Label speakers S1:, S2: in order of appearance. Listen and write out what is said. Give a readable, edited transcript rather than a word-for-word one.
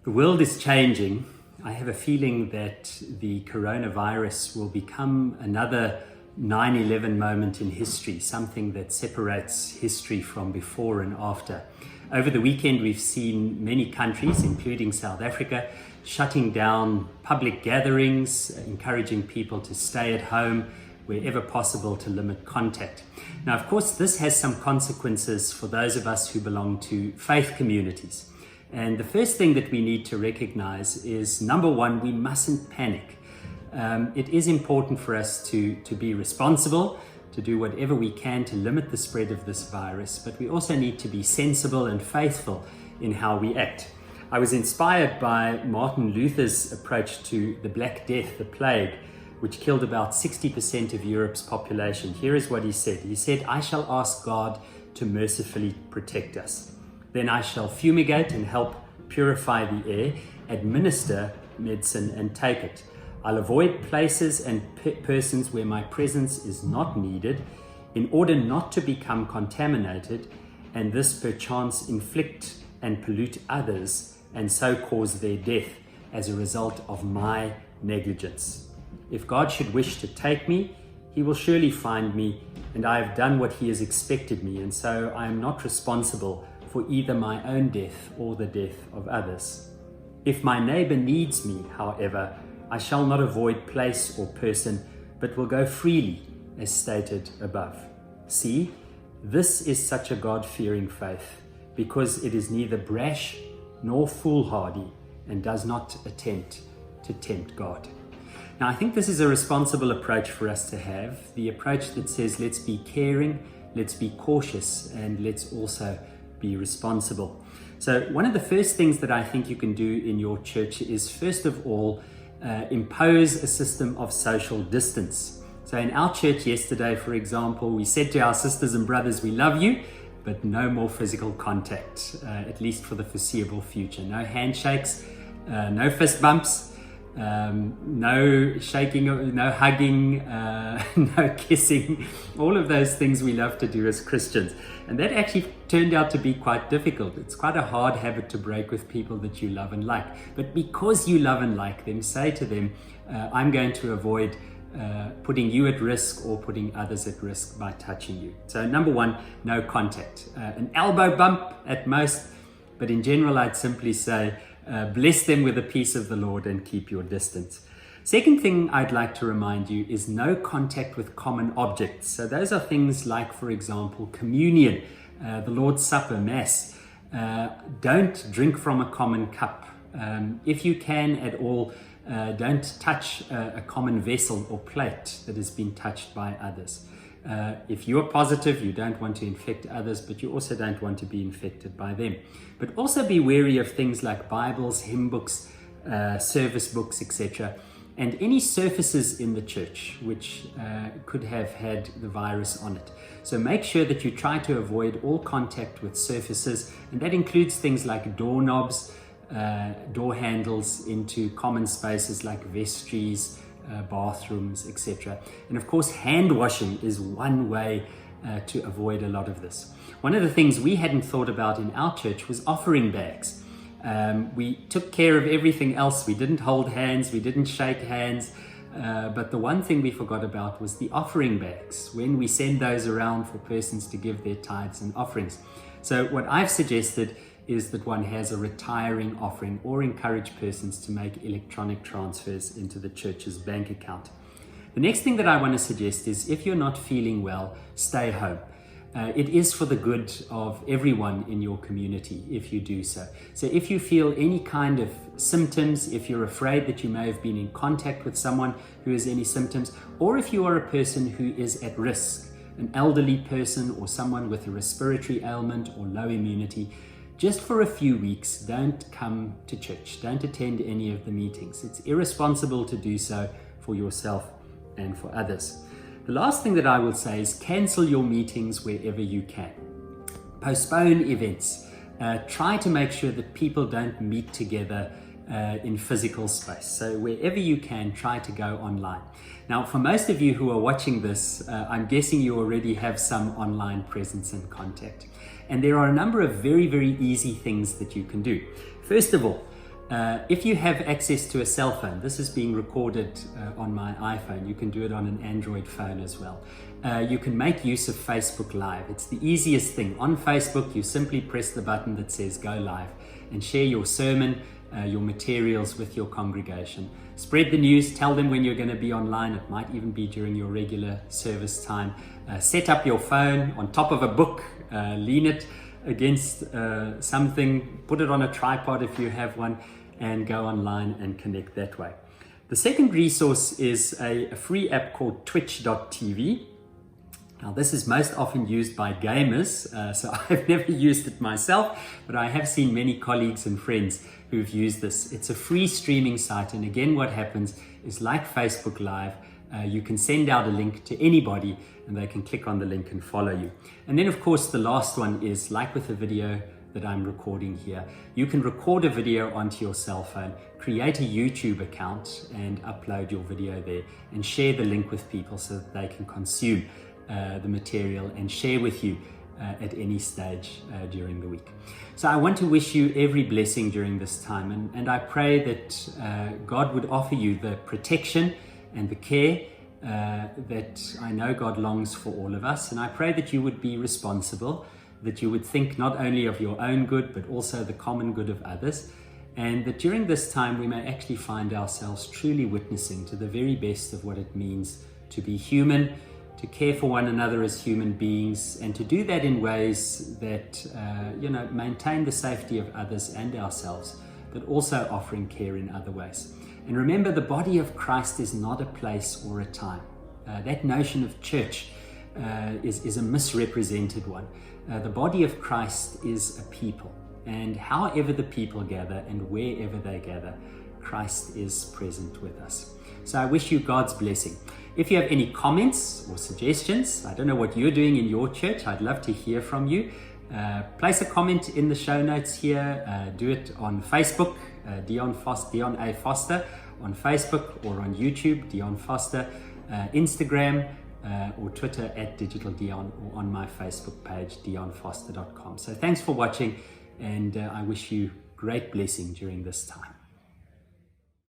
S1: The world is changing. I have a feeling that the coronavirus will become another 9/11 moment in history, something that separates history from before and after. Over the weekend, we've seen many countries, including South Africa, shutting down public gatherings, encouraging people to stay at home wherever possible to limit contact. Now, of course, this has some consequences for those of us who belong to faith communities. And the first thing that we need to recognize is, number one, we mustn't panic. It is important for us to be responsible, to do whatever we can to limit the spread of this virus, but we also need to be sensible and faithful in how we act. I was inspired by Martin Luther's approach to the Black Death, the plague, which killed about 60% of Europe's population. Here is what he said. He said, "I shall ask God to mercifully protect us. Then I shall fumigate and help purify the air, administer medicine and take it. I'll avoid places and persons where my presence is not needed in order not to become contaminated, and this perchance inflict and pollute others and so cause their death as a result of my negligence. If God should wish to take me, he will surely find me, and I have done what he has expected me, and so I am not responsible for either my own death or the death of others. If my neighbor needs me, however, I shall not avoid place or person, but will go freely, as stated above." See, this is such a God-fearing faith, because it is neither brash nor foolhardy and does not attempt to tempt God. Now, I think this is a responsible approach for us to have, the approach that says let's be caring, let's be cautious, and let's also be responsible. So one of the first things that I think you can do in your church is, first of all, impose a system of social distance. So in our church yesterday, for example, we said to our sisters and brothers, we love you, but no more physical contact, at least for the foreseeable future. No handshakes, no fist bumps, no shaking, no hugging, no kissing, all of those things we love to do as Christians. And that actually turned out to be quite difficult. It's quite a hard habit to break with people that you love and like. But because you love and like them, say to them, I'm going to avoid putting you at risk or putting others at risk by touching you. So number one, no contact. An elbow bump at most, but in general, I'd simply say, bless them with the peace of the Lord and keep your distance. Second thing I'd like to remind you is no contact with common objects. So those are things like, for example, communion, the Lord's Supper, Mass. Don't drink from a common cup. If you can at all, don't touch a common vessel or plate that has been touched by others. If you are positive, you don't want to infect others, but you also don't want to be infected by them. But also be wary of things like Bibles, hymn books, service books, etc., and any surfaces in the church which could have had the virus on it. So make sure that you try to avoid all contact with surfaces, and that includes things like doorknobs, door handles into common spaces like vestries, bathrooms, etc. And of course, hand washing is one way to avoid a lot of this. One of the things we hadn't thought about in our church was offering bags. We took care of everything else. We didn't hold hands, we didn't shake hands, but the one thing we forgot about was the offering bags when we send those around for persons to give their tithes and offerings. So what I've suggested is that one has a retiring offering or encourage persons to make electronic transfers into the church's bank account. The next thing that I want to suggest is, if you're not feeling well, stay home. It is for the good of everyone in your community if you do so. So if you feel any kind of symptoms, if you're afraid that you may have been in contact with someone who has any symptoms, or if you are a person who is at risk, an elderly person or someone with a respiratory ailment or low immunity, just for a few weeks, don't come to church. Don't attend any of the meetings. It's irresponsible to do so for yourself and for others. The last thing that I will say is cancel your meetings wherever you can. Postpone events. Try to make sure that people don't meet together in physical space. So wherever you can, try to go online. Now, for most of you who are watching this, I'm guessing you already have some online presence and contact. And there are a number of very, very easy things that you can do. First of all, If you have access to a cell phone, this is being recorded on my iPhone. You can do it on an Android phone as well. You can make use of Facebook Live. It's the easiest thing. On Facebook, you simply press the button that says Go Live and share your sermon, your materials with your congregation. Spread the news, tell them when you're going to be online. It might even be during your regular service time. Set up your phone on top of a book, lean it against something, put it on a tripod if you have one, and go online and connect that way. The second resource is a free app called twitch.tv. Now, this is most often used by gamers, so I've never used it myself, but I have seen many colleagues and friends who've used this. It's a free streaming site, and again, what happens is like Facebook Live, you can send out a link to anybody and they can click on the link and follow you. And then, of course, the last one is like with the video that I'm recording here. You can record a video onto your cell phone, create a YouTube account and upload your video there and share the link with people so that they can consume the material and share with you at any stage during the week. So I want to wish you every blessing during this time, and I pray that God would offer you the protection and the care that I know God longs for all of us. And I pray that you would be responsible, that you would think not only of your own good, but also the common good of others. And that during this time, we may actually find ourselves truly witnessing to the very best of what it means to be human, to care for one another as human beings, and to do that in ways that, maintain the safety of others and ourselves, but also offering care in other ways. And remember, the body of Christ is not a place or a time. That notion of church is a misrepresented one. The body of Christ is a people, and however the people gather and wherever they gather, Christ is present with us. So I wish you God's blessing. If you have any comments or suggestions, I don't know what you're doing in your church, I'd love to hear from you. Place a comment in the show notes here. Do it on Facebook, Dion A. Forster on Facebook, or on YouTube, Dion Forster, Instagram, or Twitter @DigitalDion, or on my Facebook page, dionforster.com. So thanks for watching, and I wish you great blessing during this time.